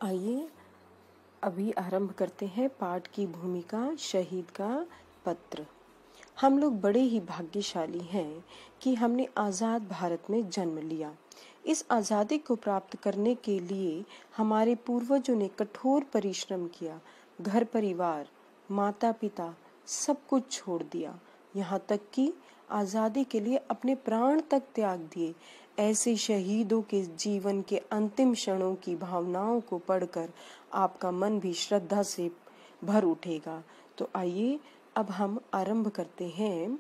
आइए अभी आरंभ करते हैं पाठ की भूमिका शहीद का पत्र। हम लोग बड़े ही भाग्यशाली हैं कि हमने आज़ाद भारत में जन्म लिया। इस आज़ादी को प्राप्त करने के लिए हमारे पूर्वजों ने कठोर परिश्रम किया, घर परिवार, माता पिता सब कुछ छोड़ दिया, यहाँ तक कि आज़ादी के लिए अपने प्राण तक त्याग दिए। ऐसे शहीदों के जीवन के अंतिम क्षणों की भावनाओं को पढ़कर आपका मन भी श्रद्धा से भर उठेगा। तो आइए अब हम आरंभ करते हैं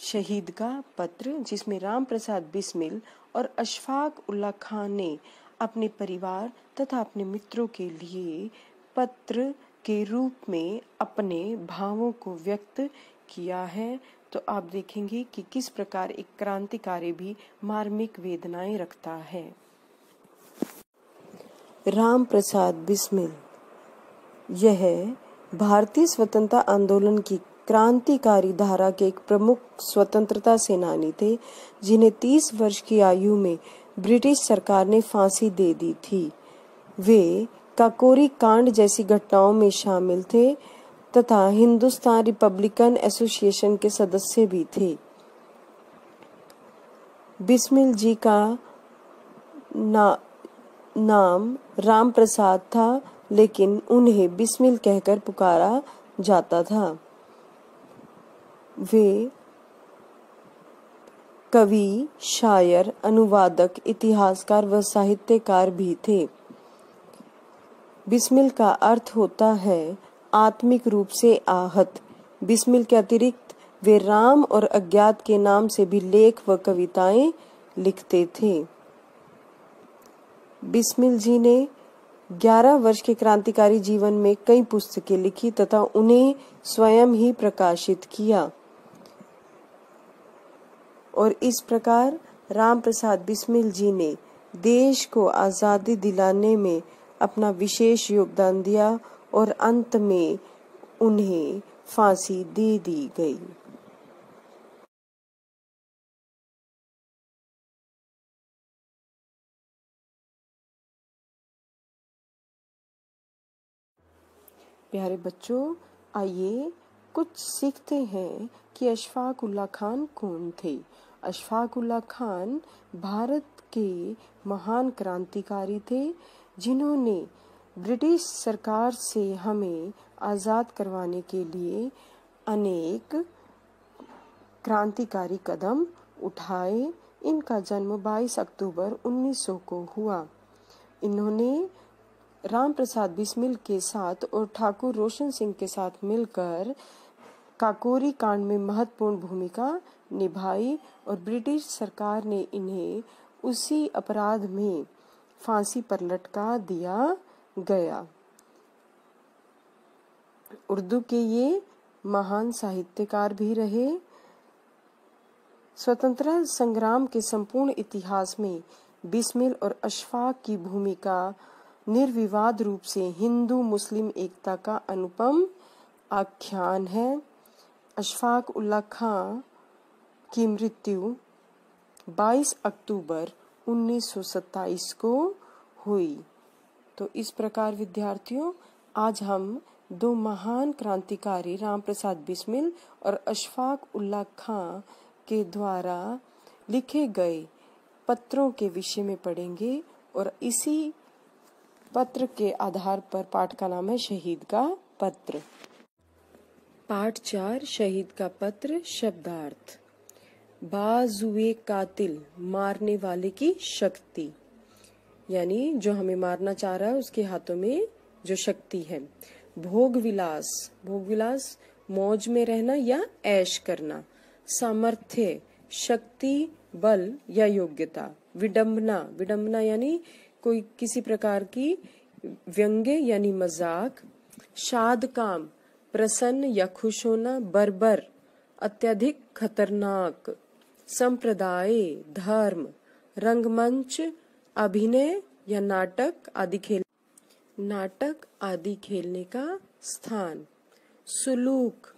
शहीद का पत्र, जिसमें राम प्रसाद बिस्मिल और अशफाक उल्लाह खान ने अपने परिवार तथा अपने मित्रों के लिए पत्र के रूप में अपने भावों को व्यक्त किया है। तो आप देखेंगे कि किस प्रकार एक क्रांतिकारी भी मार्मिक वेदनाएं रखता है। राम प्रसाद बिस्मिल यह भारतीय स्वतंत्रता आंदोलन की क्रांतिकारी धारा के एक प्रमुख स्वतंत्रता सेनानी थे, जिन्हें 30 वर्ष की आयु में ब्रिटिश सरकार ने फांसी दे दी थी। वे काकोरी कांड जैसी घटनाओं में शामिल थे तथा हिंदुस्तान रिपब्लिकन एसोसिएशन के सदस्य भी थे। बिस्मिल जी का नाम राम प्रसाद था, लेकिन उन्हें बिस्मिल कहकर पुकारा जाता था। वे कवि, शायर, अनुवादक, इतिहासकार व साहित्यकार भी थे। बिस्मिल का अर्थ होता है आत्मिक रूप से आहत। बिस्मिल के अतिरिक्त वे राम और अज्ञात के नाम से भी लेख व कविताएं लिखते थे। बिस्मिल जी ने 11 वर्ष के क्रांतिकारी जीवन में कई पुस्तकें लिखी तथा उन्हें स्वयं ही प्रकाशित किया। और इस प्रकार राम प्रसाद बिस्मिल जी ने देश को आज़ादी दिलाने में अपना विशेष योगदान दिया और अंत में उन्हें फांसी दे दी गई। प्यारे बच्चों, आइए कुछ सीखते हैं कि अशफाक उल्लाह खान कौन थे। अशफाक उल्लाह खान भारत के महान क्रांतिकारी थे, जिन्होंने ब्रिटिश सरकार से हमें आज़ाद करवाने के लिए अनेक क्रांतिकारी कदम उठाए। इनका जन्म 22 अक्टूबर 1900 को हुआ। इन्होंने राम प्रसाद बिस्मिल के साथ और ठाकुर रोशन सिंह के साथ मिलकर काकोरी कांड में महत्वपूर्ण भूमिका निभाई और ब्रिटिश सरकार ने इन्हें उसी अपराध में फांसी पर लटका दिया गया। उर्दू के ये महान साहित्यकार भी रहे। स्वतंत्रता संग्राम के संपूर्ण इतिहास में बिस्मिल और अशफाक की भूमिका निर्विवाद रूप से हिंदू मुस्लिम एकता का अनुपम आख्यान है। अशफाक उल्लाह खां की मृत्यु 22 अक्टूबर 1927 को हुई। तो इस प्रकार विद्यार्थियों, आज हम दो महान क्रांतिकारी राम प्रसाद बिस्मिल और अशफाक उल्लाह खां के द्वारा लिखे गए पत्रों के विषय में पढ़ेंगे और इसी पत्र के आधार पर पाठ का नाम है शहीद का पत्र। पाठ 4, शहीद का पत्र। शब्दार्थ। बाजुए कातिल, मारने वाले की शक्ति, यानी जो हमें मारना चाह रहा है उसके हाथों में जो शक्ति है। भोग विलास, भोग विलास मौज में रहना या ऐश करना। सामर्थ्य, शक्ति, बल या योग्यता। विडंबना, विडंबना यानी कोई किसी प्रकार की व्यंग्य यानी मजाक। शाद काम, प्रसन्न या खुश होना। बर्बर, अत्यधिक खतरनाक। संप्रदाय, धर्म। रंगमंच, अभिनय या नाटक आदि खेलने का स्थान। सुलूक,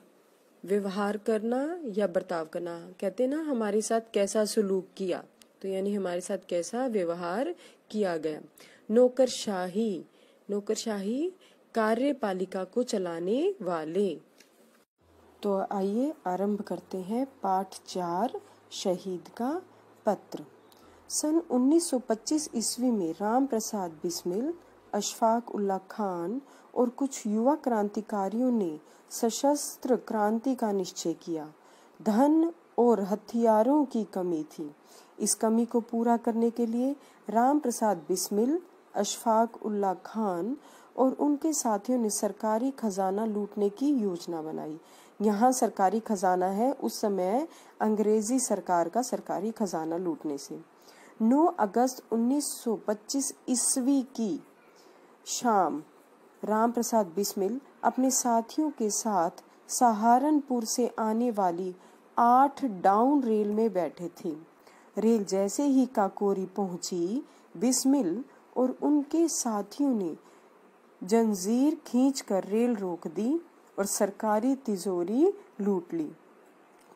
व्यवहार करना या बर्ताव करना। कहते हैं ना, हमारे साथ कैसा सुलूक किया, तो यानी हमारे साथ कैसा व्यवहार किया गया। नौकरशाही, नौकरशाही कार्यपालिका को चलाने वाले। तो आइए आरंभ करते हैं पाठ 4, शहीद का पत्र। सन 1925 ईस्वी में राम प्रसाद बिस्मिल, अशफाक उल्लाह खान और कुछ युवा क्रांतिकारियों ने सशस्त्र क्रांति का निश्चय किया। धन और हथियारों की कमी थी। इस कमी को पूरा करने के लिए राम प्रसाद बिस्मिल, अशफाक उल्लाह खान और उनके साथियों ने सरकारी खजाना लूटने की योजना बनाई। यहाँ सरकारी खजाना है उस समय अंग्रेजी सरकार का सरकारी खजाना लूटने से। 9 अगस्त 1925 ईस्वी की शाम राम प्रसाद बिस्मिल अपने साथियों के साथ सहारनपुर से आने वाली 8 डाउन रेल में बैठे थे। रेल जैसे ही काकोरी पहुंची, बिस्मिल और उनके साथियों ने जंजीर खींचकर रेल रोक दी और सरकारी तिजोरी लूट ली।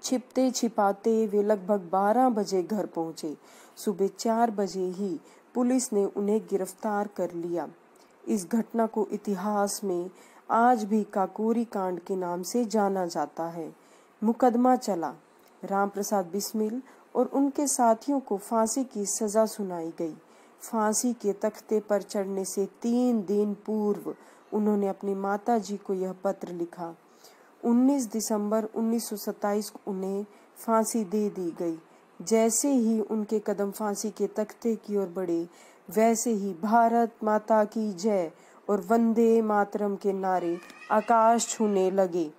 छिपते छिपाते वे लगभग 12 बजे घर पहुंचे। सुबह 4 बजे ही पुलिस ने उन्हें गिरफ्तार कर लिया। इस घटना को इतिहास में आज भी काकोरी कांड के नाम से जाना जाता है। मुकदमा चला। राम प्रसाद बिस्मिल और उनके साथियों को फांसी की सजा सुनाई गई। फांसी के तख्ते पर चढ़ने से 3 दिन पूर्व उन्होंने अपनी माताजी को यह पत्र लिखा। 19 दिसंबर 1927 को उन्हें फांसी दे दी गई। जैसे ही उनके कदम फांसी के तख्ते की ओर बढ़े, वैसे ही भारत माता की जय और वंदे मातरम के नारे आकाश छूने लगे।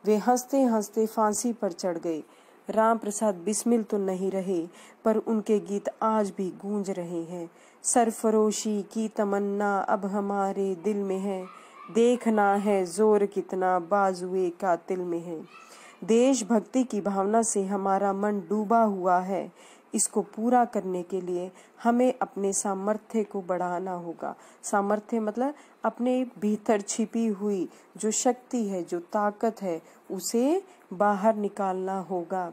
वे हंसते हंसते फांसी पर चढ़ गए। राम प्रसाद बिस्मिल तो नहीं रहे, पर उनके गीत आज भी गूंज रहे हैं। सरफरोशी की तमन्ना अब हमारे दिल में है, देखना है जोर कितना बाजुए कातिल में है। देशभक्ति की भावना से हमारा मन डूबा हुआ है। इसको पूरा करने के लिए हमें अपने सामर्थ्य को बढ़ाना होगा। सामर्थ्य मतलब अपने भीतर छिपी हुई जो शक्ति है, जो ताकत है, उसे बाहर निकालना होगा।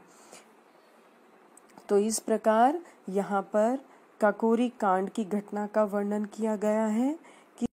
तो इस प्रकार यहाँ पर काकोरी कांड की घटना का वर्णन किया गया है।